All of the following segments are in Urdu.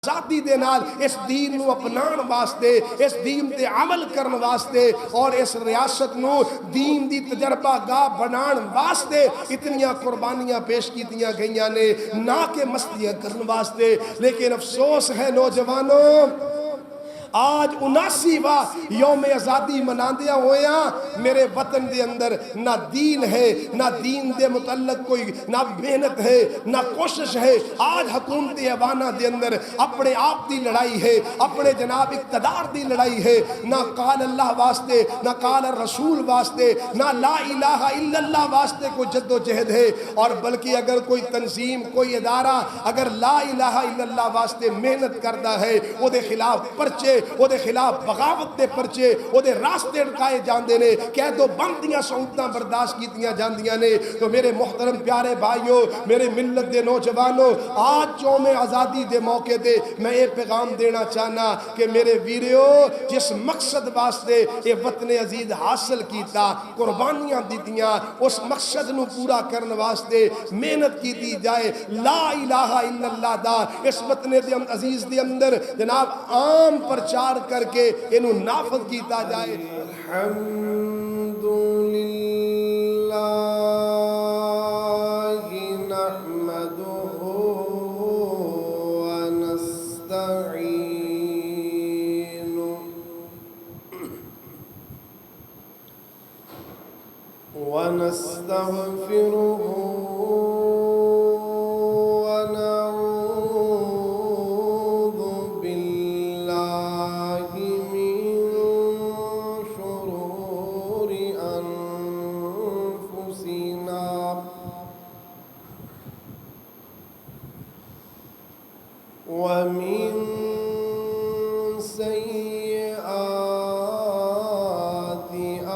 آزادی دے نال اس دین نو اپنان واسطے، اس دین تے عمل کرن واسطے اور اس ریاست نو دین دی تجربہ گاہ بنان واسطے اتنیاں قربانیاں پیش کیتیاں گئیاں نے، نہ کہ مستیاں کرن واسطے۔ لیکن افسوس ہے نوجوانوں، آج 79واں یوم آزادی مناندیاں ہویاں میرے وطن دے اندر نہ دین ہے، نہ دین دے متعلق کوئی نہ محنت ہے، نہ کوشش ہے۔ آج حکومت ایوانہ دے اندر اپنے آپ دی لڑائی ہے، اپنے جناب اقتدار دی لڑائی ہے، نہ قال اللہ واسطے، نہ قال الرسول واسطے، نہ لا الہ الا اللہ واسطے کوئی جد و جہد ہے، اور بلکہ اگر کوئی تنظیم، کوئی ادارہ اگر لا الہ الا اللہ واسطے محنت کرتا ہے، وہ دے خلاف پرچے، وہ دے خلاف بغاوت دے پرچے، وہ دے راستے اڑکائے جاندے نے، قید و بند دیاں سہولتاں برداشت کیتیاں جاندیاں نے۔ تو میرے محترم پیارے بھائیوں، میرے ملت دے نوجوانوں، آج یوم آزادی دے موقع دے میں یہ پیغام دینا چاہنا کہ میرے ویریو، جس مقصد واسطے یہ وطن عزیز حاصل کیتا، قربانیاں دیتیاں، اس مقصد نو پورا کرن واسطے محنت کیتی جائے۔ لا الہ الا اللہ دا اس وطن عزیز دے اندر جناب عام پرچار کر کے انہوں نافذ کیتا جائے۔ ونستغفره ونعوذ بالله من شرور أنفسنا ومن سيئات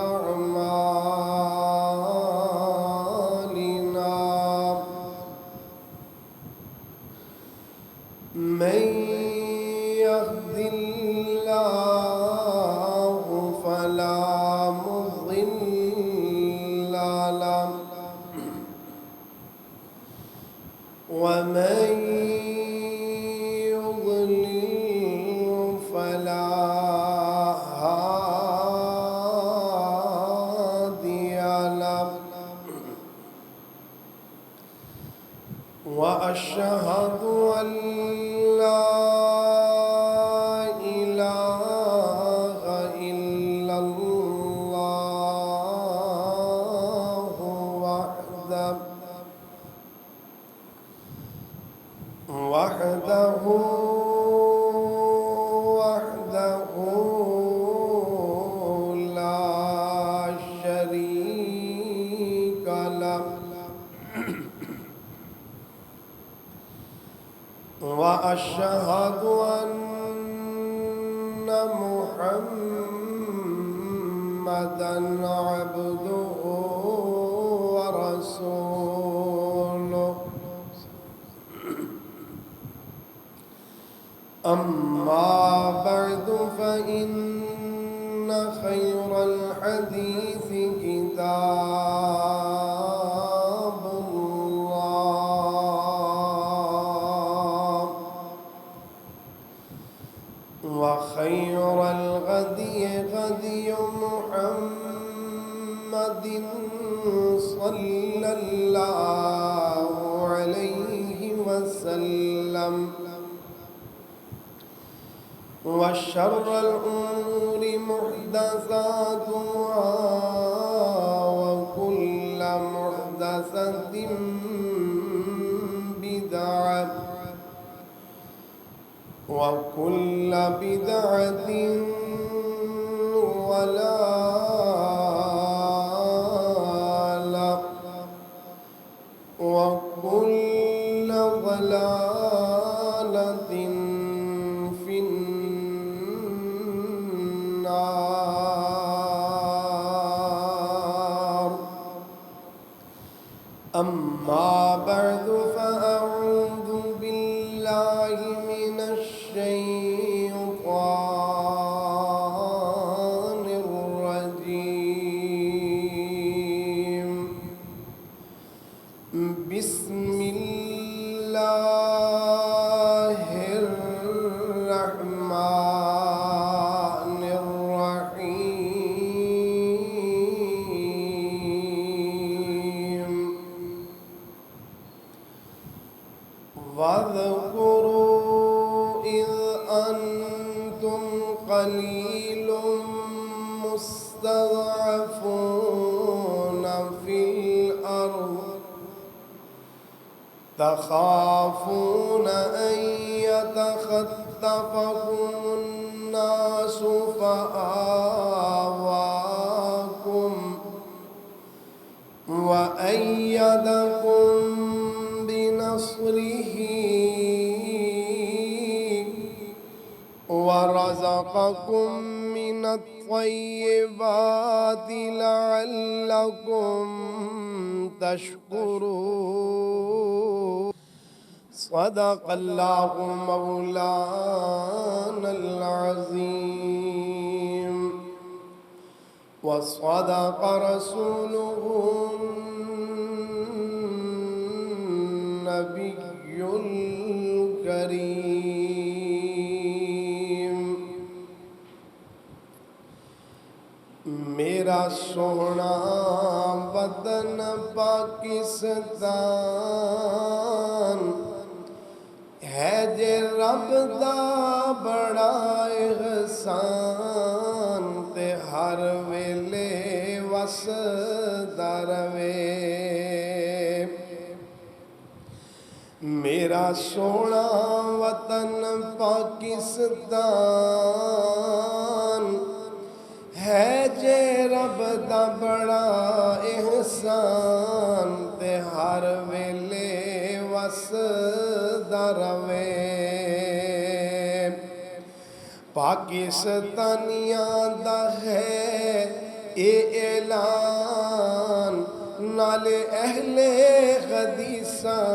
أعمالنا، من يهد الله فلا مضل له ومن يضلل فلا هادي له، وأشهد أن لا إله إلا الله وحده لا شريك له، وأشهد أن محمدًا عبده ورسوله، أما بعد فإن خير الحديث كتاب الله، وخير الغدي غدي محمد صلى الله عليه وسلم، وشر الأمور محدثاتها وكل محدثة بدعة وكل بدعة ضلالة وكل ضلالة في النار. أما بعد فأعوذ بالله من الشيطان الرجيم. بسم الله الرحمن قليل مستضعفون في الأرض تخافون أن يتخطفكم الناس فآواكم وأيدكم بنصره ورزقكم من الطيبات لعلكم تشكرون صدق الله مولانا العظيم وصدق رسوله النبي الكريم میرا سونا وطن پاکستان ہے جے رب دا بڑا احسان تے ہر ویلے وسدا رہے میرا سونا وطن پاکستان ہے جے رب دا بڑا احسان تے ہر ویلے وسدا رہے پاکستانیاں دا ہے اے اعلان نالے اہل حدیثاں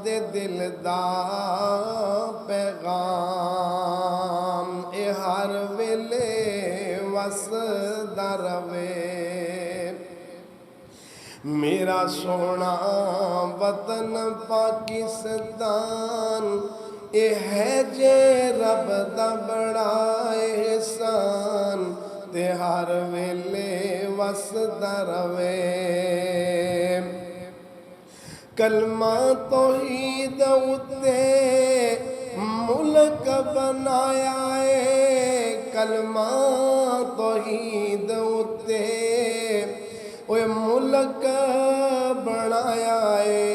دے دل دا پیغام اے ہر ویلے وسدا رہے میرا سونا وطن پاکستان اے ہے جے رب دا بڑا احسان تے ہر ویلے وسدا رہے کلمہ توحید اُتے ملک بنایا ہے کلمہ توحید اُتے اوے ملک بنایا ہے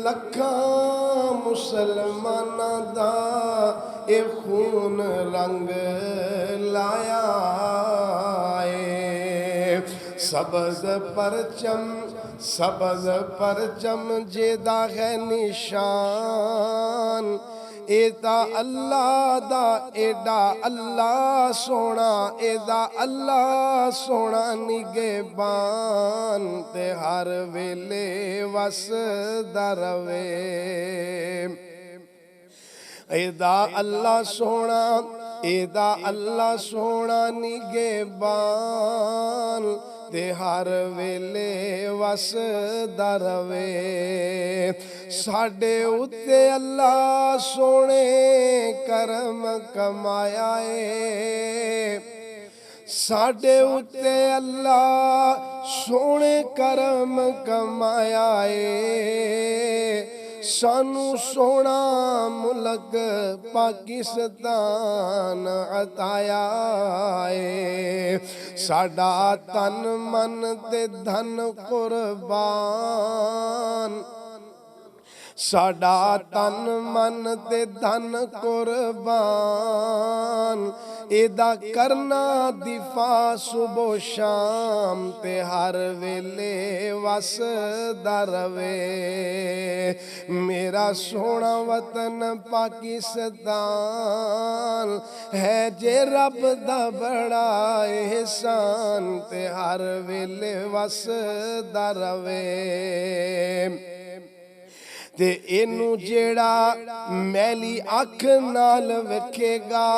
لکھاں مسلماناں دا اے خون رنگ لایا ہے سبز پرچم جیدا ہے نشان ایدا اللہ دا ایڈا اللہ سونا ایدا اللہ سونا نگہبان تے ہر ویلے وسدا رہے ایدا اللہ سونا نگہبان تے ہر ویلے وسدا رہے ساڈے اُتے اللہ سونے کرم کمایا ہے ساڈے اُتے اللہ سونے کرم کمایا ہے سانو سونا ملک پاکستان عطایا ہے ساڈا تن من تے دھن قربان ساڈا تن من تے دھن قربان ایدا کرنا دفاع صبح و شام تے ہر ویلے وسدا رہے میرا سونا وطن پاکستان ہے جے رب دا بڑا احسان تے ہر ویلے وسدا رہے تے اینو جیڑا میلی اکھ نال وکھے گا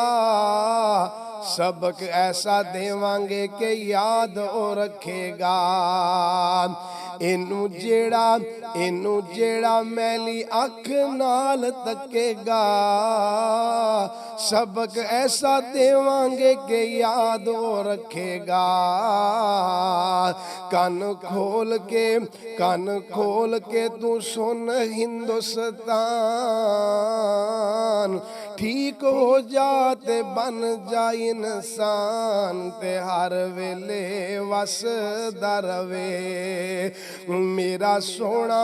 سبق ایسا دیوانگے کہ یاد او رکھے گا اینو جیڑا میلی اکھ نال تکے گا سبق ایسا دیوانگے کہ یاد او رکھے گا کان کھول کے تو سن ہندوستان ٹھیک ہو جاتے بن جائے انسان تے ہر ویلے وسدا رہے میرا سونا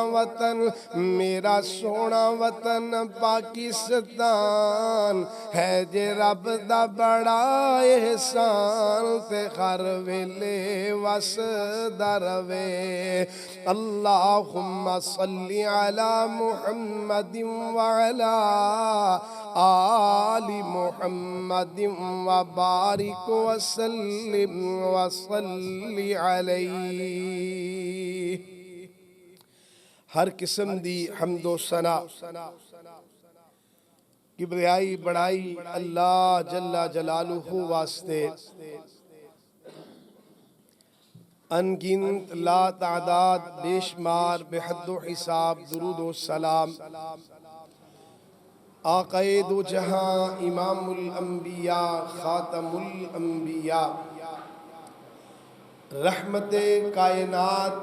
وطن پاکستان ہے جے رب دا بڑا احسان تے ہر ویلے وسدا رہے اللہم صلی علی محمد وعلی آل محمد وبارک وسلم وصلی علیہ۔ ہر قسم دی حمد و ثنا کبریائی بڑائی اللہ جل جلالہ واسطے انگنت لا تعداد بے شمار بے حد و حساب درود و سلام آقائے دو جہاں امام الانبیاء خاتم الانبیاء رحمت کائنات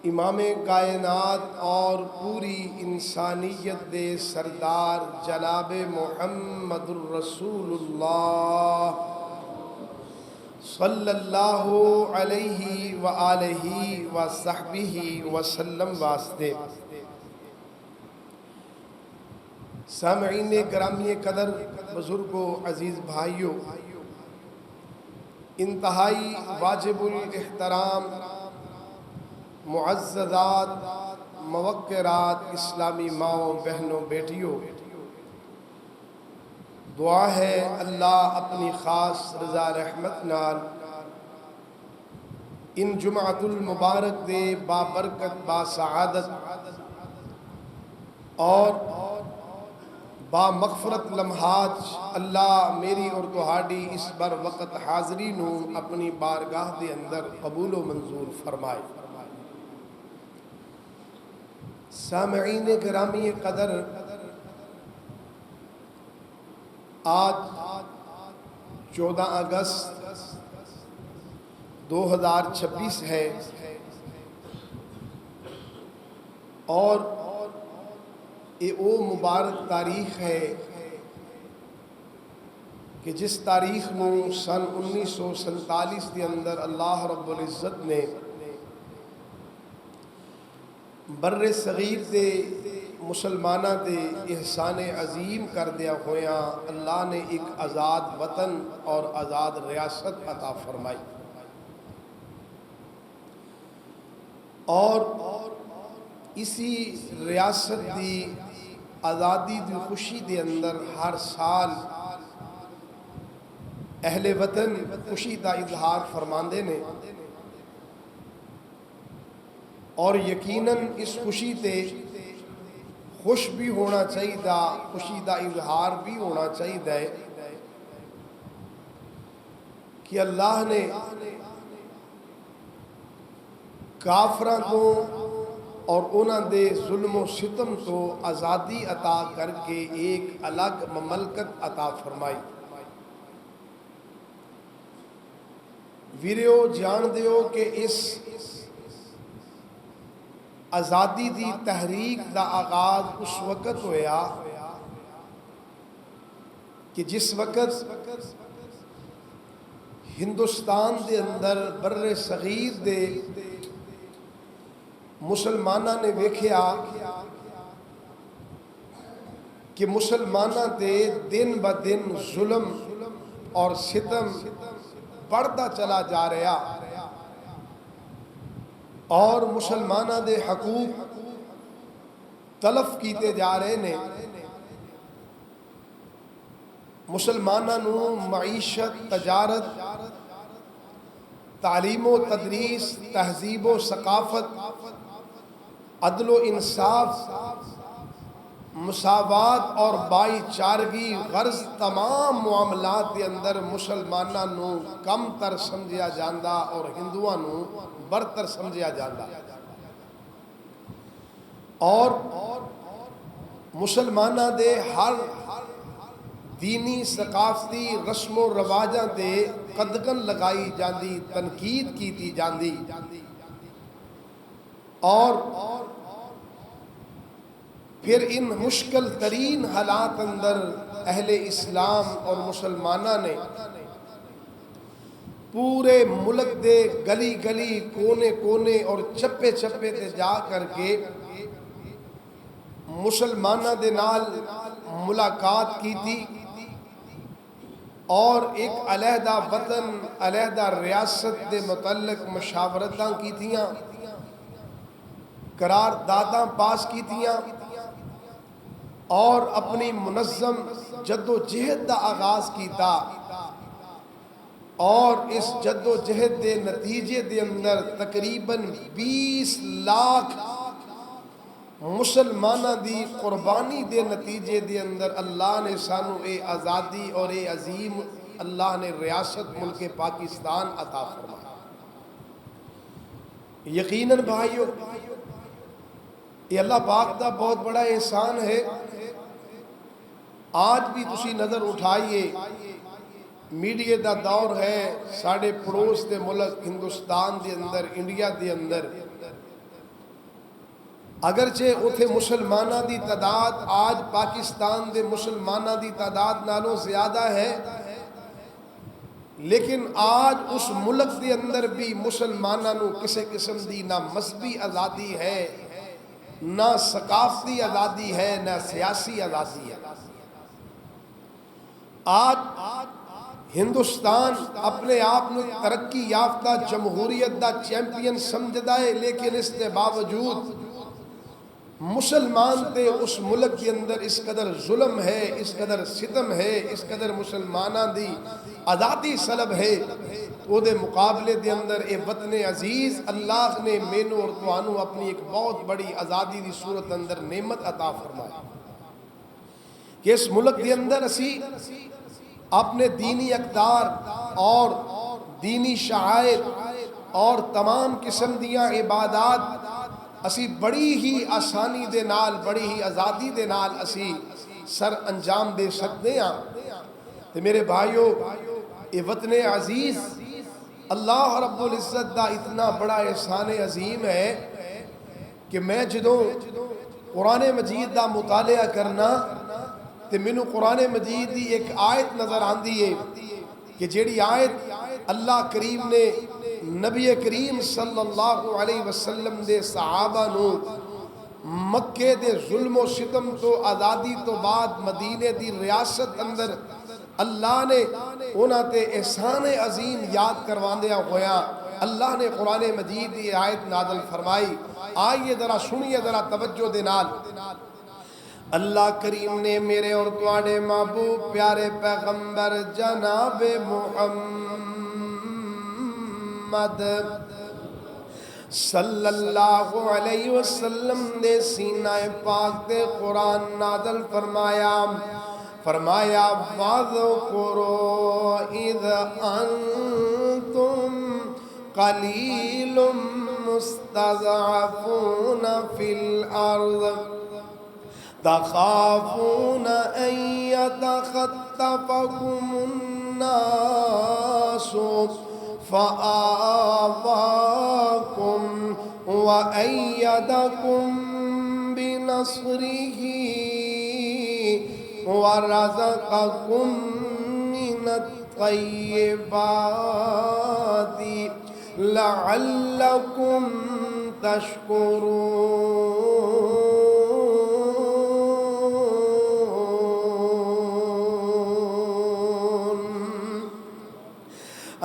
امام کائنات اور پوری انسانیت دے سردار جناب محمد الرسول اللہ صلی اللہ علیہ وآلہ وصحبہ وسلم واسطے سامعین گرامی قدر بزرگوں عزیز بھائیوں انتہائی واجب الاحترام معززات موقرات اسلامی ماؤں بہنوں بیٹیوں دعا ہے اللہ اپنی خاص رضا رحمت نال ان جمعۃ المبارک دے بابرکت با سعادت اور با مغفرت لمحات اللہ میری اور تہاڈی اس بر وقت حاضری نو اپنی بارگاہ دے اندر قبول و منظور فرمائے۔ سامعین گرامی قدر آج 14 اگست 2026 ہے اور یہ وہ مبارک تاریخ ہے کہ جس تاریخ نو سن 1947 کے اندر اللہ رب العزت نے بر صغیر دے مسلمانہ دے احسان عظیم کر دیا ہویا اللہ نے ایک آزاد وطن اور آزاد ریاست عطا فرمائی اور اسی ریاست دی آزادی دی خوشی دے اندر ہر سال اہل وطن خوشی دا اظہار فرماندے نے اور یقیناً اس خوشی تے خوش بھی ہونا چاہیے دا خوشی دا اظہار بھی ہونا چاہیے کہ اللہ نے کافراں کو اور انہاں دے ظلم و ستم تو آزادی عطا کر کے ایک الگ مملکت عطا فرمائی۔ ویریو جان دیو کہ اس آزادی دی تحریک دا آغاز اس وقت ہویا کہ جس وقت ہندوستان دے اندر بر صغیر دے مسلمانہ نے ویکھیا کہ مسلمانہ دے دن با دن ظلم اور ستم بڑھتا چلا جا رہا اور مسلمانہ دے حقوق تلف کیتے جا رہے نے مسلمانہ نو معیشت تجارت تعلیم و تدریس تہذیب و ثقافت عدل و انصاف مساوات اور بائی چارگی غرض تمام معاملات کے اندر مسلمانہ نو کم تر سمجھیا جاندہ اور ہندوؤں نو برتر سمجھیا جاندہ اور مسلمانہ دے ہر دینی ثقافتی رسم و رواجاں دے قدغن لگائی جاندی تنقید کیتی جاندی اور پھر ان مشکل ترین حالات اندر اہل اسلام اور مسلمانہ نے پورے ملک دے گلی گلی کونے کونے اور چپے چپے تے جا کر کے مسلمانہ دے نال ملاقات کی تھی اور ایک علیحدہ وطن علیحدہ ریاست دے متعلق مشاورتاں کی تھیاں، قرارداداں پاس کی تھیاں اور اپنی منظم جد و جہد دا آغاز کیتا، اور اس جد و جہد دے نتیجے دے اندر تقریباً 20 لاکھ مسلمانہ دی قربانی دے نتیجے دے اندر اللہ نے سانو اے آزادی اور اے عظیم اللہ نے ریاست ملک پاکستان عطا فرمایا۔ یقیناً بھائیو یہ اللہ پاک دا بہت بڑا احسان ہے۔ آج بھی تسی نظر اٹھائیے، میڈیا دا دور ہے، ساڑھے پڑوس دے ملک ہندوستان دے اندر، انڈیا دے اندر، اگرچہ اتھے مسلمانہ دی تعداد آج پاکستان دے مسلمانہ دی تعداد نالوں زیادہ ہے، لیکن آج اس ملک دے اندر بھی مسلمانہ نو کسے قسم دی نہ مذہبی آزادی ہے، نہ ثقافتی آزادی ہے، نہ سیاسی آزادی ہے۔ آج ہندوستان اپنے آپ نے ترقی یافتہ جمہوریت دا چیمپئن سمجھدا ہے، لیکن اس کے باوجود مسلمان تے اس ملک کے اندر اس قدر ظلم ہے، اس قدر ستم ہے، اس قدر مسلمانہ دی آزادی سلب ہے، وہ دے مقابلے دے اندر اے وطن عزیز اللہ نے مینوں اور توانوں اپنی ایک بہت بڑی آزادی دی صورت اندر نعمت عطا فرمایا کہ اس ملک دے اندر اسی اپنے دینی اقدار اور دینی شعائر اور تمام قسم دیاں عبادات اسی بڑی ہی آسانی دے نال، بڑی ہی آزادی دے نال اسی سر انجام دے سکتے ہیں۔ تو میرے بھائیو، یہ وطن عزیز اللہ رب العزت دا اتنا بڑا احسان عظیم ہے کہ میں جدوں قرآن مجید دا مطالعہ کرنا تے مینوں قرآن مجید دی ایک آیت نظر آندی ہے کہ جیڑی آیت اللہ کریم نے نبی کریم صلی اللہ علیہ وسلم دے صحابہ نو مکے دے ظلم و ستم تو آزادی تو بعد مدینے دی ریاست اندر اللہ نے انہاں تے احسان عظیم یاد کرواندیا ہویا اللہ نے قرآن مجید دی آیت نازل فرمائی۔ آئیے ذرا سنیے ذرا توجہ دے نال۔ اللہ کریم نے میرے اور تواڈے محبوب پیارے پیغمبر جناب محمد صلی اللہ علیہ وسلم دے سینہ پاک دے قرآن نازل فرمایا، فرمایا وَاذْكُرُوا اِذْ أَنْتُمْ قَلِيلٌ مُسْتَضْعَفُونَ فِي الْأَرْضِ تخافون أن يتخطفكم الناس فآواكم وأيدكم بنصره ورزقكم من الطيبات لعلكم تشكرون۔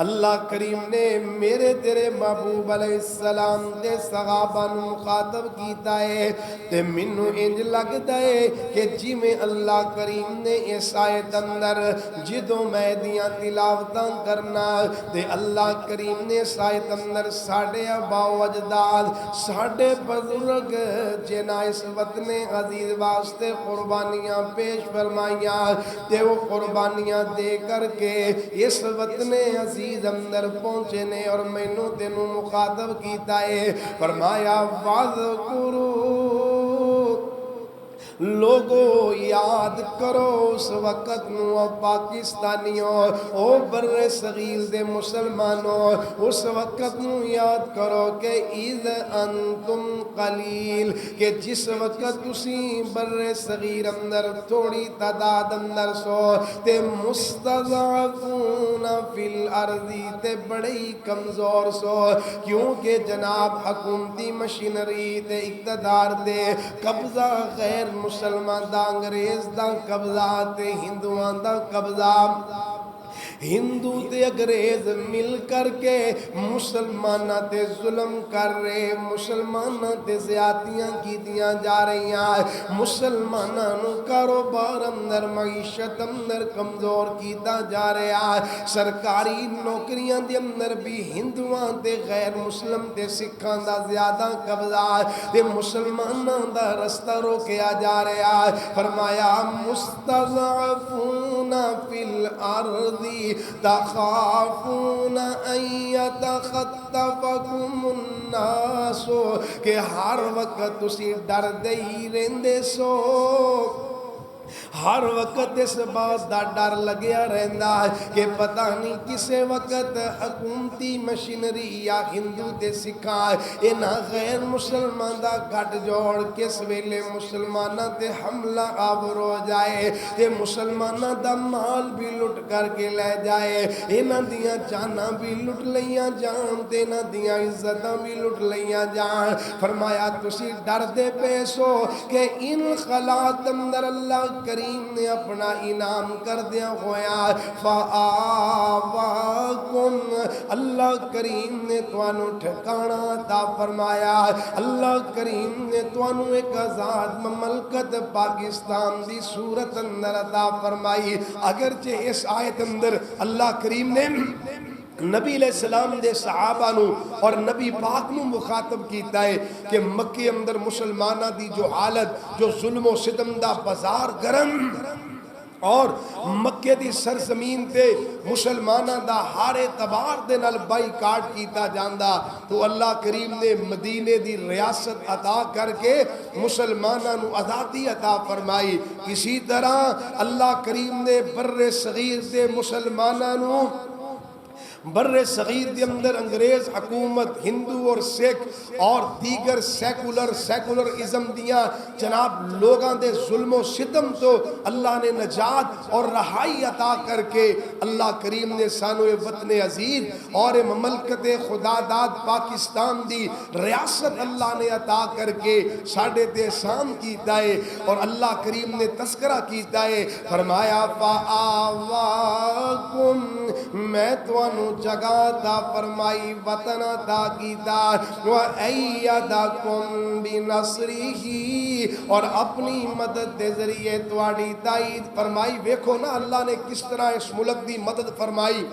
اللہ کریم نے میرے تیرے محبوب علیہ السلام دے صحابہ نو مخاطب کیتا ہے تے منو انج لگدا ہے کہ جی میں اللہ کریم نے اس آیت اندر جدوں میں دیاں تلاوتاں کرنا تے اللہ کریم نے اس آیت اندر ساڈے آبا و اجداد ساڈے بزرگ جنہاں اس وطن عزیز واسطے قربانیاں پیش فرمائیاں تے وہ قربانیاں دے کر کے اس وطن عزیز اندر پہنچے نے اور مینوں تینوں مخاطب کیتا ہے۔ فرمایا وَاذْكُرُوا لوگو یاد کرو اس وقت نو پاکستانیوں او بر صغیر دے مسلمانوں اس وقت نو یاد کرو کہ اذ انتم قلیل کہ جس وقت تسی بر صغیر اندر تھوڑی تعداد اندر سو تے مستضعفون فی الارض تے بڑی کمزور سو کیونکہ جناب حکومتی مشینری تے اقتدار دے قبضہ غیر مسلمان دا انگریز دا قبضہ تے ہندوان دا قبضہ ہندو تے انگریز مل کر کے مسلمانہ تے ظلم کر رہے مسلمانہ تے زیادتیاں کی دیاں جا رہی ہیں مسلمانہ نو کاروبار اندر معیشت اندر کمزور کیتا جا رہا ہے سرکاری نوکریاں دے اندر بھی ہندوان تے غیر مسلم تے سکھان دا زیادہ قبضہ ہے تے مسلمانہ دا رستہ روکیا جا رہا ہے فرمایا مستضعفون فی الارض تخافون ان يتخطفكم الناس کہ ہر وقت تسی ڈر دے ہی رہندے سو ہر وقت اس بات دا ڈر لگیا رہندا ہے کہ پتہ نہیں کسے وقت حکومتی مشینری یا ہندو تے سکھائے انہاں غیر مسلمان دا گھٹ جوڑ کس ویلے مسلمانہ تے حملہ آور ہو جائے تے مسلمانہ دا مال بھی لٹ کر کے لے جائے انہاں دیاں جاناں بھی لٹ لیاں جان تے انہاں دیاں عزتاں بھی لٹ لیاں جان فرمایا تسی ڈر دے پیسو کہ ان خلات اندر اللہ کریم نے اپنا انعام کر دیا ہویا فآواکم اللہ کریم نے توانو ٹھکانا عطا فرمایا اللہ کریم نے توانو ایک آزاد مملکت پاکستان دی صورت اندر عطا فرمائی اگرچہ اس آیت اندر اللہ کریم نے نبی علیہ السلام دے صحابہ نو اور نبی پاک نو مخاطب کیتا ہے کہ مکہ اندر مسلمانہ دی جو حالت جو ظلم و ستم دا بازار گرم اور مکہ دی سرزمین تے مسلمانہ دا ہر اعتبار دے نال بائیکاٹ کیتا جاندا تو اللہ کریم نے مدینے دی ریاست عطا کر کے مسلمانہ نو آزادی عطا فرمائی اسی طرح اللہ کریم نے بر صغیر دے مسلمانہ نو بر صغیر دے اندر انگریز حکومت ہندو اور سکھ اور دیگر سیکولر ازم دیاں جناب لوگاں دے ظلم و ستم تو اللہ نے نجات اور رہائی عطا کر کے اللہ کریم نے سانو وطن عزیز اور مملکت خدا داد پاکستان دی ریاست اللہ نے عطا کر کے ساڑھے تے سام کیتا ہے اور اللہ کریم نے تذکرہ کیتا ہے فرمایا فآواکم میں توانو جگہ دا فرمائی وطن دا کیتا وَأَيَّدَكُمْ بِنَصْرِهِ اور اپنی مدد دے ذریعے تواڑی تائید فرمائی ویکھو نا اللہ نے کس طرح اس ملک دی مدد فرمائی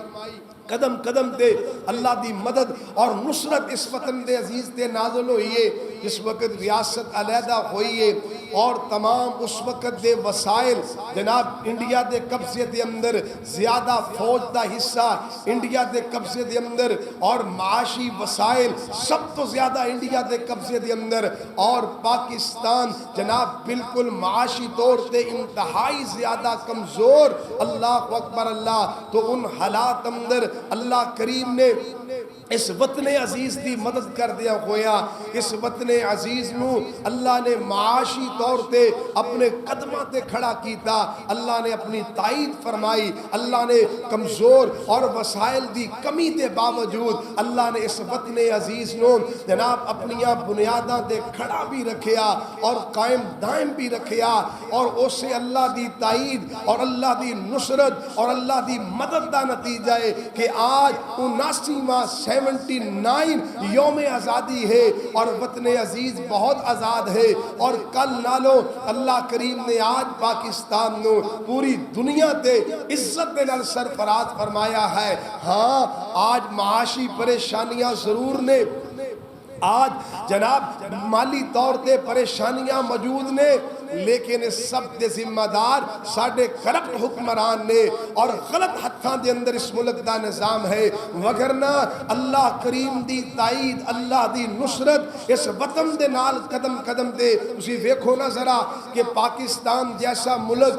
قدم قدم دے اللہ دی مدد اور نصرت اس وطن دے عزیز تے نازل ہوئیے جس وقت ریاست علیحدہ ہوئیے اور تمام اس وقت دے وسائل جناب انڈیا دے قبضے دے اندر زیادہ فوج دا حصہ انڈیا دے قبضے دے اندر اور معاشی وسائل سب تو زیادہ انڈیا دے قبضے دے اندر اور پاکستان جناب بالکل معاشی طور تے انتہائی زیادہ کمزور اللہ اکبر اللہ تو ان حالات اندر اللہ کریم نے اس وطن عزیز دی مدد کر دیا ہویا اس وطن عزیز نو اللہ نے معاشی طور تے اپنے قدمہ تے کھڑا کیتا اللہ نے اپنی تائید فرمائی اللہ نے کمزور اور وسائل دی کمی دے باوجود اللہ نے اس وطن عزیز نو جناب اپنیاں بنیاداں تے کھڑا بھی رکھیا اور قائم دائم بھی رکھیا اور اسے اللہ دی تائید اور اللہ دی نصرت اور اللہ دی مدد دا نتیجہ ہے کہ آج 79واں 79 یوم آزادی ہے اور وطن عزیز بہت آزاد ہے اور کل نالو اللہ کریم نے آج پاکستان نو پوری دنیا تے عزت دے نال سرفراز فرمایا ہے ہاں آج معاشی پریشانیاں ضرور نے آج جناب مالی طور تے پریشانیاں موجود نے، لیکن اس سب دے ذمہ دار ساڑھے کرپٹ حکمران نے اور غلط ہتھاں دے اندر اس ملک دا نظام ہے، وگرنہ اللہ کریم دی تائید، اللہ دی نصرت اس وطن دے نال قدم قدم دے. اسی ویکھو نہ ذرا کہ پاکستان جیسا ملک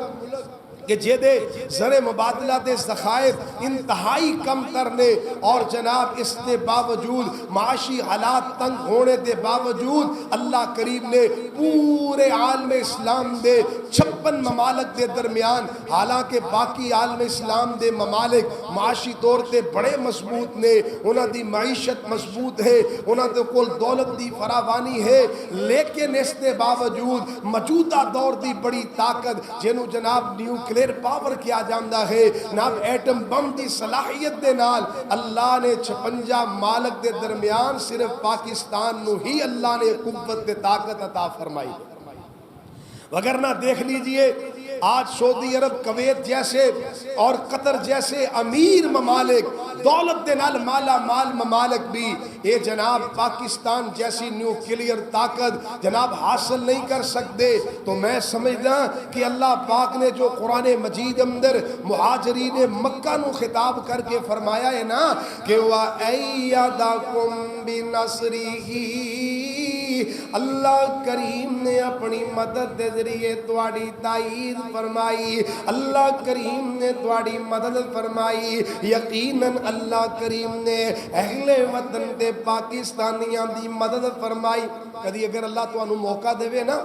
کہ جیدے زر مبادلہ دے ذخائر انتہائی کم کرنے اور جناب اس دے باوجود معاشی حالات تنگ ہونے دے باوجود اللہ کریم نے پورے عالم اسلام دے 56 ممالک دے درمیان، حالانکہ باقی عالم اسلام دے ممالک معاشی طور تے بڑے مضبوط نے، انہاں دی معیشت مضبوط ہے، انہاں دے کول دولت دی فراوانی ہے، لیکن اس دے باوجود موجودہ دور دی بڑی طاقت جنہوں جناب نیوکلیئر پاور کیا جاندہ ہے، جناب ایٹم بم دی صلاحیت دے نال اللہ نے 56 مالک دے درمیان صرف پاکستان نو ہی اللہ نے قوت دے طاقت عطا فرمائی. وگرنہ دیکھ لیجئے آج سعودی عرب، کویت جیسے اور قطر جیسے امیر ممالک، دولت دے نال مالا مال ممالک بھی یہ جناب پاکستان جیسی نیوکلیئر طاقت جناب حاصل نہیں کر سکتے. تو میں سمجھنا کہ اللہ پاک نے جو قرآن مجید اندر مہاجرین مکہ نو خطاب کر کے فرمایا ہے نا کہ وَأَيَّدَكُمْ بِنَصْرِهِ، اللہ کریم نے اپنی مدد دے ذریعے تواڑی تائید فرمائی، اللہ کریم نے تواڑی مدد فرمائی. یقیناً اللہ کریم نے اہل وطن دے پاکستانیاں دی مدد فرمائی. کدی اگر اللہ تو انہوں موقع دے نا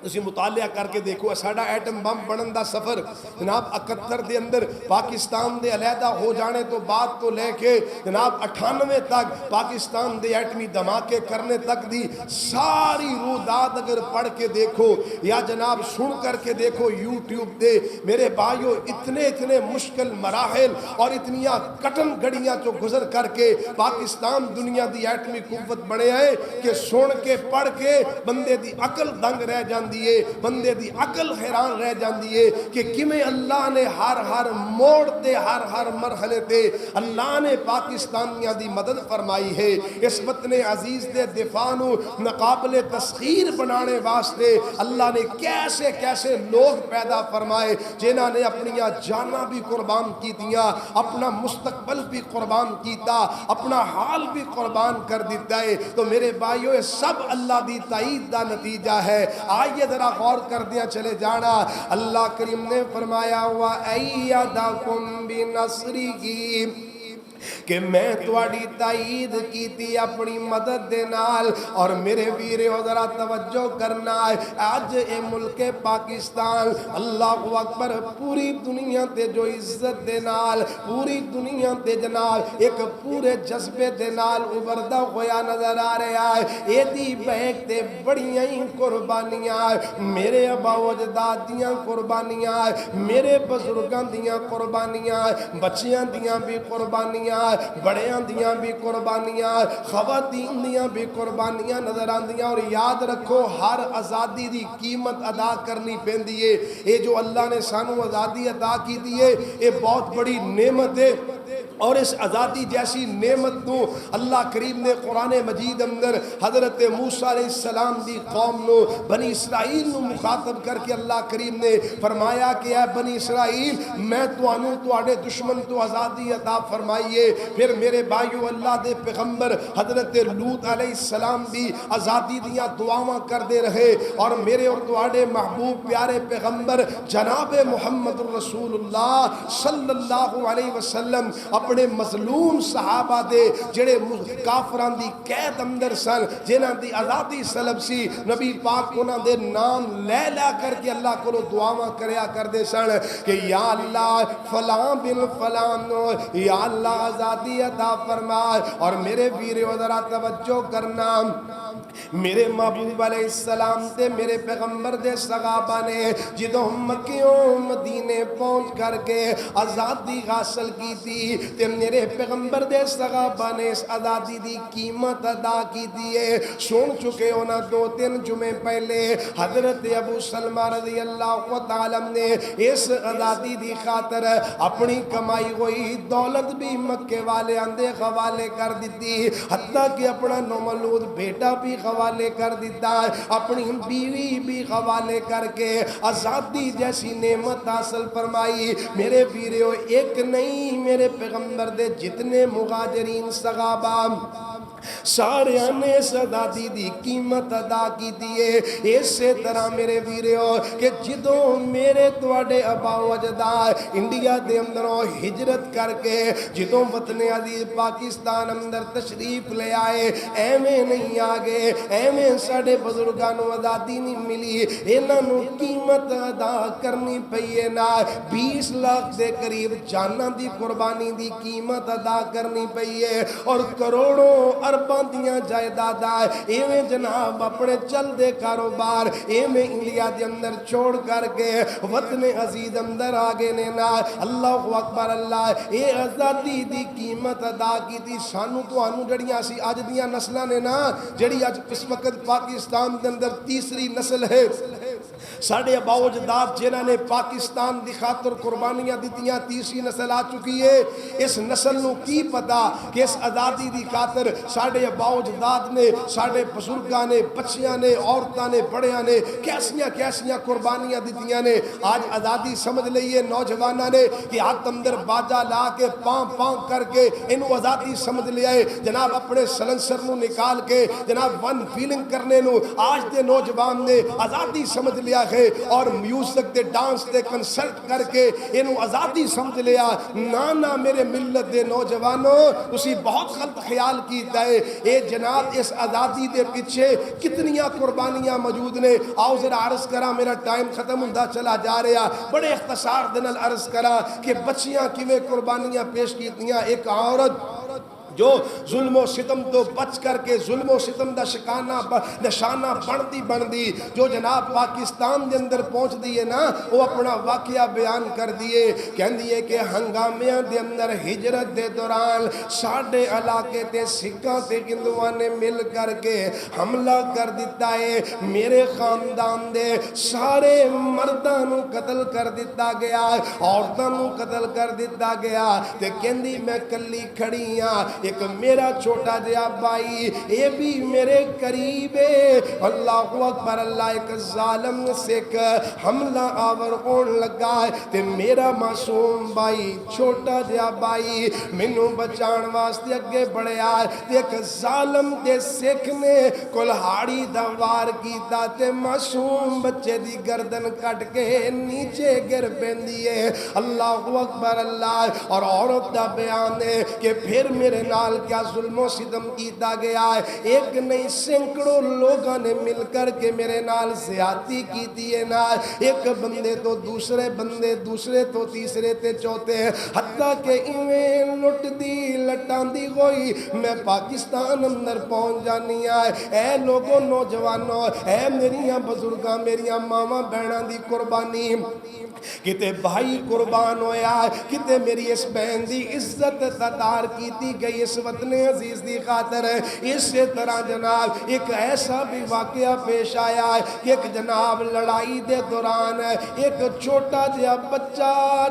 اسی مطالعہ کر کے دیکھو، ساڑھا ایٹم بم بنن دا سفر جناب 71 دے اندر پاکستان دے علیحدہ ہو جانے تو بعد تو لے کے جناب 98 تک پاکستان دے ایٹمی دھماکے کرنے تک دی ساری روداد اگر پڑھ کے دیکھو یا جناب سن کر کے دیکھو یوٹیوب دے، میرے بھائیو اتنے مشکل مراحل اور اتنیاں کٹن گڑیاں جو گزر کر کے پاکستان دنیا دی ایٹمی قوت بڑے ہیں کہ سن کے پڑھ کے بندے دی عقل دنگ رہ جاندی، بندے دی عقل حیران رہ جاندی ہے کہ کیویں اللہ نے ہر موڑ تے ہر مرحلے تے اللہ نے پاکستانیاں دی مدد فرمائی ہے. اس وطن عزیز دے دفاع نو ناقابل تسخیر بنانے واسطے اللہ نے کیسے لوگ پیدا فرمائے جنہاں نے اپنی جاناں بھی قربان کی دیا، اپنا مستقبل بھی قربان کیتا، اپنا حال بھی قربان کر دیتا ہے. تو میرے بھائیو یہ سب اللہ دی تائید دا نتیجہ ہے. آئیے ذرا غور کر دیا چلے جانا. اللہ کریم نے فرمایا وَأَيَّدَكُمْ بِنَصْرِهِ کہ میں تواڑی تائید کی تھی اپنی مدد دے نال. اور میرے ویرے ذرا توجہ کرنا ہے، آج اے ملک پاکستان اللہ اکبر پوری دنیا تے جو عزت دے نال، پوری دنیا تے جناب ایک پورے جذبے دے نال ابھردا ہویا نظر آ رہا ہے. اے دی بہک تے بڑیاں ہی قربانیاں، میرے ابا و اجداد دیاں قربانیاں، میرے بزرگاں دیاں قربانیاں، بچیاں دیاں بھی قربانیاں، بڑیاں دیاں بھی قربانیاں، خواتین دیاں بھی قربانیاں نظر آندیاں. اور یاد رکھو ہر آزادی دی قیمت ادا کرنی پیندی ہے. یہ جو اللہ نے سانو آزادی عطا کی دی ہے یہ بہت بڑی نعمت ہے. اور اس آزادی جیسی نعمت نو اللہ کریم نے قرآن مجید اندر حضرت موسیٰ علیہ السلام دی قوم نو بنی اسرائیل نو مخاطب کر کے اللہ کریم نے فرمایا کہ اے بنی اسرائیل میں تواڈے دشمن تو آزادی عطا فرمائیے. پھر میرے بھائیو اللہ دے پیغمبر حضرت لوط علیہ السلام بھی آزادی دیاں دعاواں کر دے رہے. اور میرے اور تواڈے محبوب پیارے پیغمبر جناب محمد رسول اللہ صلی اللہ علیہ وسلم اپنے مظلوم صحابہ دے جڑے کافران دی قید اندر سن، جنہاں دی آزادی سلب سی، نبی پاک انہاں دے نام لے کر کے اللہ کو دعاواں کریا کر دے سن کہ یا اللہ فلاں بن فلاں نو یا اللہ آزادی عطا فرما. اور میرے ویرے ذرا توجہ کرنا، میرے محبوب علیہ السلام تے میرے پیغمبر دے صحابہ نے جدوں مکیوں مدینے پہنچ کر کے آزادی حاصل کی تھی، تے میرے پیغمبر دے صحابہ نے اس آزادی دی قیمت ادا کی دیئے. سن چکے ہونا 2-3 جمعے پہلے حضرت ابو سلمہ رضی اللہ تعالیٰ نے اس آزادی دی خاطر اپنی کمائی ہوئی دولت بھی مکے والے اندے حوالے کر دیتی, حتیٰ کہ اپنا نومولود بیٹا بھی حوالے کر دیتا, اپنی بیوی بھی حوالے کر کے آزادی جیسی نعمت حاصل فرمائی. میرے پیرو ایک نہیں, میرے پیغمبر دے جتنے مہاجرین صحابہ سارے نے اس آزادی دی قیمت ادا کی دیئے. اسی طرح میرے ویریو کہ جدوں میرے تواڈے ابا و اجداد انڈیا دے اندروں ہجرت کر کے جدوں وطن عزیز پاکستان اندر تشریف لے آئے, ایویں نہیں آگے, ایویں ساڑے بزرگانوں آزادی نہیں ملی, انہاں نوں قیمت ادا کرنی پئی نا. 20 لاکھ دے قریب جاناں دی قربانی دی قیمت ادا کرنی پئی ہے, اور کروڑوں ارباں دیاں جائیداداں ایویں جناب اپنے چل دے کاروبار ایویں انڈیا دے اندر چھوڑ کر کے وطن عزیز اندر آگے نے نا. اللہ اکبر اللہ, اے آزادی دی قیمت ادا کی تھی. سانو تانوں جڑیاں سی اج دیاں نسلاں نے نا, جڑی اج اس وقت پاکستان دے اندر تیسری نسل ہے, ساڑھے ابا و اجداد جنہاں نے پاکستان دی خاطر قربانیاں دیتیاں, تیسری نسل آ چکی ہے. اس نسل نو کی پتا کہ اس آزادی دی خاطر ساڑھے ابا و اجداد نے, ساڑھے بزرگاں نے, بچیاں نے, عورتاں نے, بڑیاں نے کیسیاں قربانیاں دیتیاں نے. آج آزادی سمجھ لئیے نوجوانہ نے کہ ہاتھ اندر باجا لا کے پاں کر کے انہوں آزادی سمجھ لیا ہے جناب. اپنے سلنسر نو نکال کے جناب ون فیلنگ کرنے نو آج دے نوجوان نے آزادی سمجھ لیا ہے, اور میوزک دے ڈانس دے کنسرٹ کر کے انہوں آزادی سمجھ لیا. نا میرے ملت دے نوجوانوں, اسی بہت غلط خیال کیتا ہے. اے جناب اس آزادی دے پیچھے کتنیاں قربانیاں موجود نے. آؤ ذرا عرض کرا, میرا ٹائم ختم ہوتا چلا جا رہا, بڑے اختصار دے نال عرض کرا کہ بچیاں کیویں قربانیاں پیش کیتیاں. ایک عورت جو ظلم و ستم تو بچ کر کے ظلم و ستم دا نشانہ بندی جو جناب پاکستان دے اندر پہنچ دیئے نا, وہ اپنا واقعہ بیان کر دیئے. کہن دیئے کہ ہنگامیاں دے اندر ہجرت دے دوران ساڑھے علاقے تے سکھاں تے ہندوؤں نے مل کر کے حملہ کر دیتا ہے. میرے خاندان دے سارے مردانوں قتل کر دیتا گیا, عورتانوں قتل کر دیتا گیا. تے کہن دی میں کلی کھڑی ہاں, ایک میرا چھوٹا جہا بھائی یہ بھی میرے قریب ہے. اللہ اکبر اللہ, ایک ظالم سکھ حملہ آور ہون لگا ہے, تے میرا معصوم بھائی چھوٹا جہا بھائی مینوں بچان واسطے اگے بڑھیا ہے. تے ایک ظالم دے سکھ نے کلہاڑی دا وار کیتا تے معصوم بچے دی گردن کٹ کے نیچے گر پیندی ہے. اللہ اکبر اللہ. اور عورت دا بیان ہے کہ پھر میرے نال کیا ظلم و ستم کیتا گیا ہے. ایک نہیں سینکڑوں لوگاں نے مل کر کے میرے نال زیادتی کی دیئے نا. ایک بندے تو دوسرے بندے, دوسرے تو تیسرے تے چوتھے, حتیٰ کہ ایویں لٹ دی لٹان دی ہوئی میں پاکستان اندر پہنچ جانی آئے. اے لوگوں نوجوانوں, اے میریاں بزرگاں, میریاں ماما بہناں دی قربانی, کتے بھائی قربان ہویا, کتے میری اس بہن دی عزت تدار کیتی گئی اس وطن عزیز دی خاطر. اسی طرح جناب ایک ایسا بھی واقعہ پیش آیا ہے کہ ایک جناب لڑائی دے دوران ایک چھوٹا جہا بچہ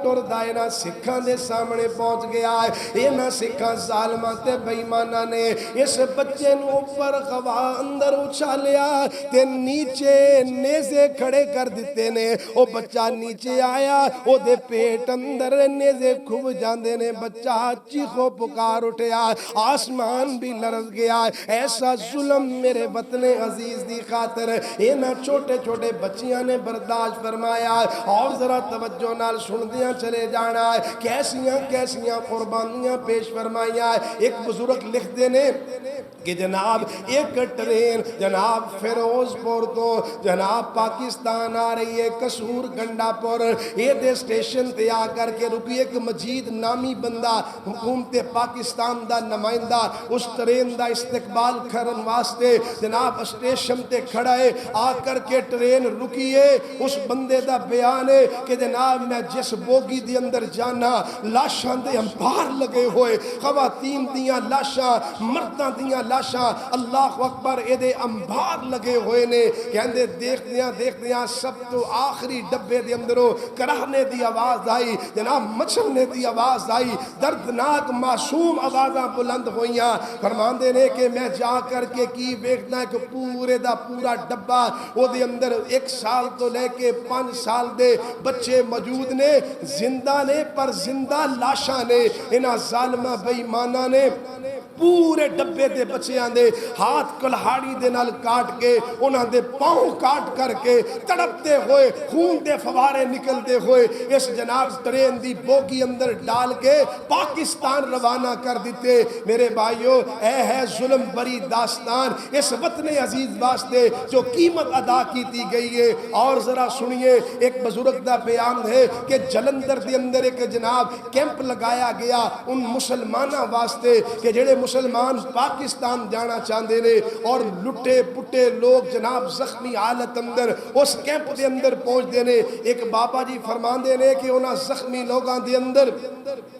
ٹردا اینا سکھاں دے سامنے پہنچ گیا ہے. اینا سکھاں ظالماں تے بےایماناں نے اس بچے نو اوپر خوا اندر اچھالیا تے نیچے نیزے کھڑے کر دیتے نے. او بچہ نیچے آیا, او دے پیٹ اندر نیزے کھب جاندے نے. بچہ چیخو پکار اٹھیا, آسمان بھی لرز گیا. ایسا ظلم میرے وطن عزیز دی خاطر اینا چھوٹے چھوٹے بچیاں نے برداشت فرمایا. اور ذرا توجہ نال سندیاں چلے جانا ہے کیسیاں قربانیاں پیش فرمائیاں. ایک بزرگ لکھ دینے کہ جناب ایک ٹرین جناب فیروز پور تو جناب پاکستان آ رہی ہے کسور گنڈا پور یہ دے سٹیشن تے آ کر کے رکی ایک مجید نامی بندہ حکومت پاکستان دا نمائندہ اس ٹرین دا استقبال کرن واسطے جناب سٹیشن تے کھڑا ہے آ کر کے ٹرین رکی ہے اس بندے دا بیان ہے کہ جناب میں جس بوگی دے اندر جانا لاشاں دے امبار لگے ہوئے خواتین دیاں لاشاں مرداں دیاں لاشاں اللہ اکبر اے دے امبار لگے ہوئے نے کہندے دیکھ دیاں سب تو آخری ڈبے دے اندروں کراہنے دی آواز آئی جناب مچھلنے دی آواز آئی دردناک معصوم آوازاں بلند ہوئیاں فرماندے نے کہ میں جا کر کے کی ویکھنا ہے کہ پورے دا پورا ڈبا وہ دے اندر 1 سال تو لے کے 5 سال دے بچے موجود نے زندہ نے پر زندہ لاشاں نے انہاں ظالمہ بے ایماناں نے پورے ڈبے دے بچیاں دے ہاتھ کلہاڑی دے نال کاٹ کے انہاں دے پاؤں کاٹ کر کے تڑپتے ہوئے خون دے فوارے نکلتے ہوئے اس جناب ٹرین دی بوگی اندر ڈال کے پاکستان روانہ کر دیتے میرے بھائیو اے ہے ظلم بری داستان اس وطن عزیز واسطے جو قیمت ادا کیتی گئی ہے اور ذرا سنیے ایک بزرگ دا بیان ہے کہ جلندر دے اندر ایک جناب کیمپ لگایا گیا ان مسلمانہ واسطے کہ جڑے مسلمان پاکستان جانا چاہتے نے اور لٹے پٹے لوگ جناب زخمی حالت اندر اس کیمپ دے اندر پہنچ دینے ایک بابا جی فرمان دینے کہ انہاں زخمی لوگاں دے اندر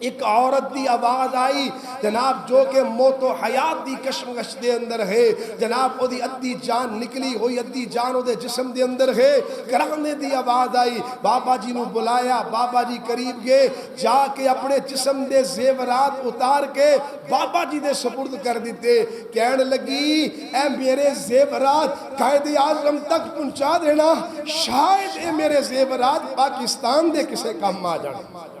ایک عورت دی آواز آئی جناب جو کہ موت و حیات دی کشمکش دے اندر ہے جناب او دی ادھی جان نکلی ہوئی ادھی جان او دے جسم دے اندر ہے کرانے دی آواز آئی بابا جی نو بلایا بابا جی قریب گئے جا کے اپنے جسم دے زیورات اتار کے بابا جی دے سپرد کر دیتے کہنے لگی اے میرے زیورات قائد اعظم تک پہنچا دینا شاید اے میرے زیورات پاکستان دے کسے کام آ جانے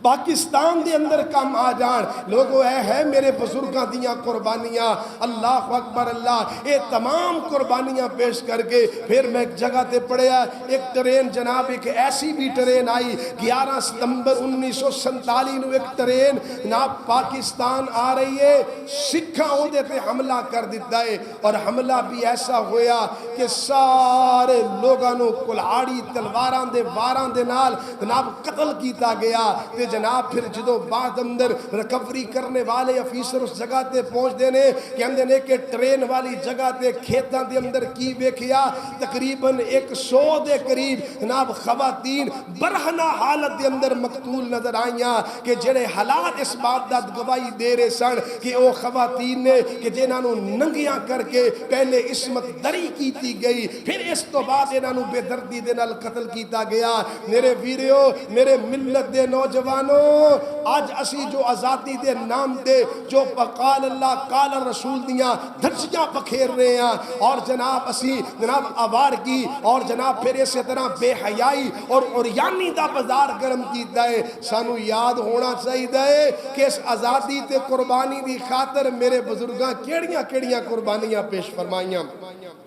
پاکستان دے اندر کام آ جان لوگوں اے ہے میرے بزرگاں دیاں قربانیاں اللہ اکبر اللہ اے تمام قربانیاں پیش کر کے پھر میں ایک جگہ تے پڑھیا ایک ٹرین جناب ایک ایسی بھی ٹرین آئی 11 ستمبر 1947 نو ایک ٹرین جناب پاکستان آ رہی ہے سکھاں ہو دیتے حملہ کر دیتا ہے اور حملہ بھی ایسا ہویا کہ سارے لوگانوں کلہاڑی تلواراں دے واراں دے نال جناب قتل کیتا گیا تے جناب پھر جدو بعد اندر ریکوری کرنے والے افیسر اس جگہ تے پہنچ دینے کہ ہم دینے کہ ٹرین والی جگہ تے کھیتاں دے اندر کی ویکھیا تقریباً 100 دے قریب جناب خواتین برہنہ حالت دے اندر مقتول نظر آئیاں کہ جڑے حالات اس بات دا گواہی دے رہے سن کہ او خواتین نے کہ جنہاں ننگیاں کر کے پہلے عصمت دری کیتی گئی پھر اس تو بعد انہاں بے دردی دے نال قتل کیتا گیا میرے ویریو میرے ملت دے نوجوان آج اسی جو آزادی دے نام دے جو قال اللہ قال رسول دیاں دھجیاں پکھیر رہے ہیں اور جناب اسی جناب آوارگی اور جناب پھر اسی طرح بے حیائی اور اوریانی دا بازار گرم کیتا ہے سانو یاد ہونا چاہیے کہ اس آزادی تے قربانی دی خاطر میرے بزرگاں کیڑیاں قربانیاں پیش فرمائیاں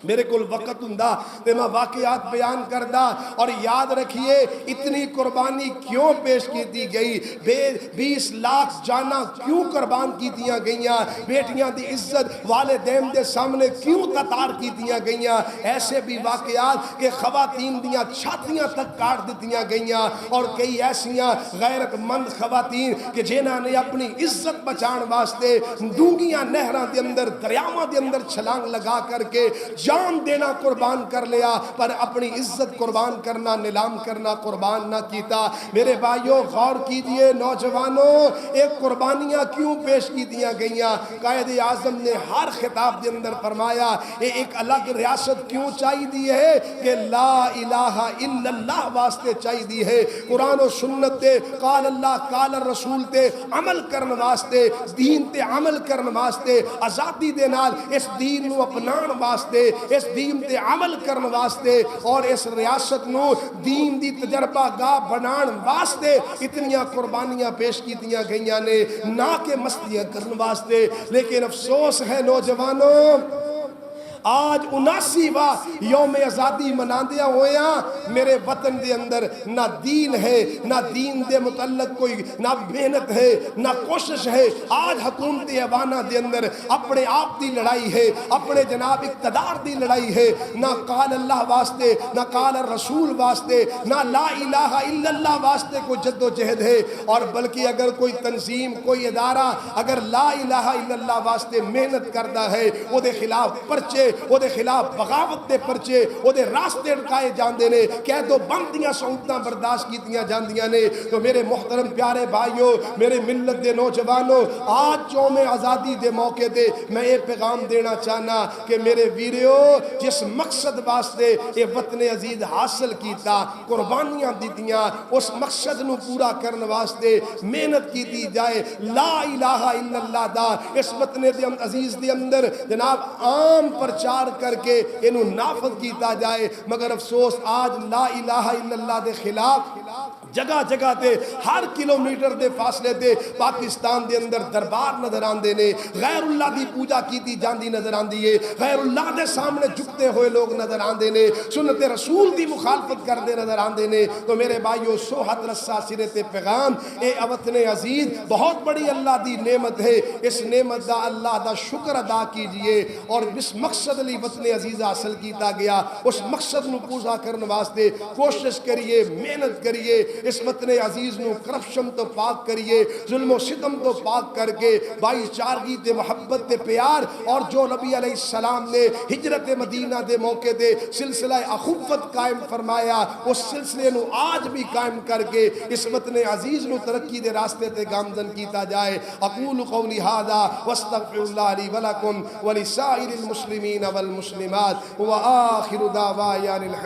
میرے کل وقت ہوندا تے میں واقعات بیان کردہ اور یاد رکھیے اتنی قربانی کیوں پیش کیتی گئی 20 لاکھ جانا کیوں قربان کیتیاں گئیاں بیٹیاں دی عزت والدین دے سامنے کیوں تتار کیتیاں گئیاں ایسے بھی واقعات کہ خواتین دیاں چھاتیاں تک کاٹ دیتیاں گئیاں اور کئی ایسیاں غیرت مند خواتین کہ جنہاں نے اپنی عزت بچان واسطے ڈونگیاں نہراں دے اندر دریاواں دے اندر چھلانگ لگا کر کے جان دینا قربان کر لیا پر اپنی عزت قربان کرنا نیلام کرنا قربان نہ کیتا میرے بھائیوں غور کیجئے نوجوانوں ایک قربانیاں کیوں پیش کی دیا گئیاں قائد اعظم نے ہر خطاب دے اندر فرمایا ایک الگ ریاست کیوں چاہی دی ہے کہ لا الہ الا اللہ واسطے چاہی دی ہے قرآن و سنت تے قال اللہ قال رسول تے عمل کرن واسطے دین تے عمل کرن واسطے آزادی دے نال اس دین نو اپنان واسطے اس دین تے عمل کرن واسطے اور اس ریاست نو دین دی تجربہ گاہ بنان واسطے اتنیاں قربانیاں پیش کیتیاں گئیاں نے نہ کہ مستیاں کرن واسطے لیکن افسوس ہے نوجوانوں آج 79واں یوم آزادی مناندیاں ہویاں میرے وطن دے اندر نہ دین ہے، نہ دین دے متعلق کوئی نہ محنت ہے، نہ کوشش ہے۔ آج حکومت ایوانہ دے اندر اپنے آپ دی لڑائی ہے، اپنے جناب اقتدار دی لڑائی ہے، نہ قال اللہ واسطے، نہ قال الرسول واسطے، نہ لا الہ الا اللہ واسطے کوئی جد و جہد ہے، اور بلکہ اگر کوئی تنظیم، کوئی ادارہ اگر لا الہ الا اللہ واسطے محنت کردا ہے، وہ دے خلاف پرچے، وہ دے خلاف بغاوت دے پرچے، وہ دے راستے اٹکائے جاندے نے، قید و بندیاں سہولتاں برداشت کیتیاں جاندیاں نے۔ تو میرے محترم پیارے بھائیو، میرے ملت دے نوجوانوں، آج یوم آزادی دے موقع دے میں یہ پیغام دینا چاہنا کہ میرے ویریو، جس مقصد واسطے یہ وطن عزیز حاصل کیتا، قربانیاں دیتیاں، اس مقصد نو پورا کرن واسطے محنت کیتی جائے۔ لا الہ الا اللہ دا اس وطن عزیز دے اندر جناب عام پرچار کر کے انہوں نافذ کیتا جائے، مگر افسوس آج لا الہ الا اللہ دے خلاف جگہ جگہ تے ہر کلومیٹر دے فاصلے تے پاکستان دے اندر دربار نظر آندے نے، غیر اللہ دی پوجا کیتی جاندی نظر آندی ہے، غیر اللہ دے سامنے جھکتے ہوئے لوگ نظر آندے نے، سنت رسول دی مخالفت کردے نظر آندے نے۔ تو میرے بھائیو، سو حد رسا سرے تے پیغام، اے وطن عزیز بہت بڑی اللہ دی نعمت ہے، اس نعمت دا اللہ دا شکر ادا کیجئے، اور جس مقصد لی وطن عزیز حاصل کیتا گیا اس مقصد نو پورا کرنے واسطے کوشش کریے، محنت کریے، اس وطن عزیز نو کرپشن تو پاک کریے، ظلم و ستم تو پاک کر کے بھائی چارگی تے محبت تے پیار، اور جو نبی علیہ السلام نے ہجرت مدینہ دے موقع دے سلسلہ اخوت قائم فرمایا، اس سلسلے نو آج بھی قائم کر کے اس وطن عزیز نو ترقی دے راستے تے گامزن کیتا جائے۔ اقول قولی ھذا واستغفر اللہ لی ولکم ولسائر المسلمین والمسلمات وآخر دعوانا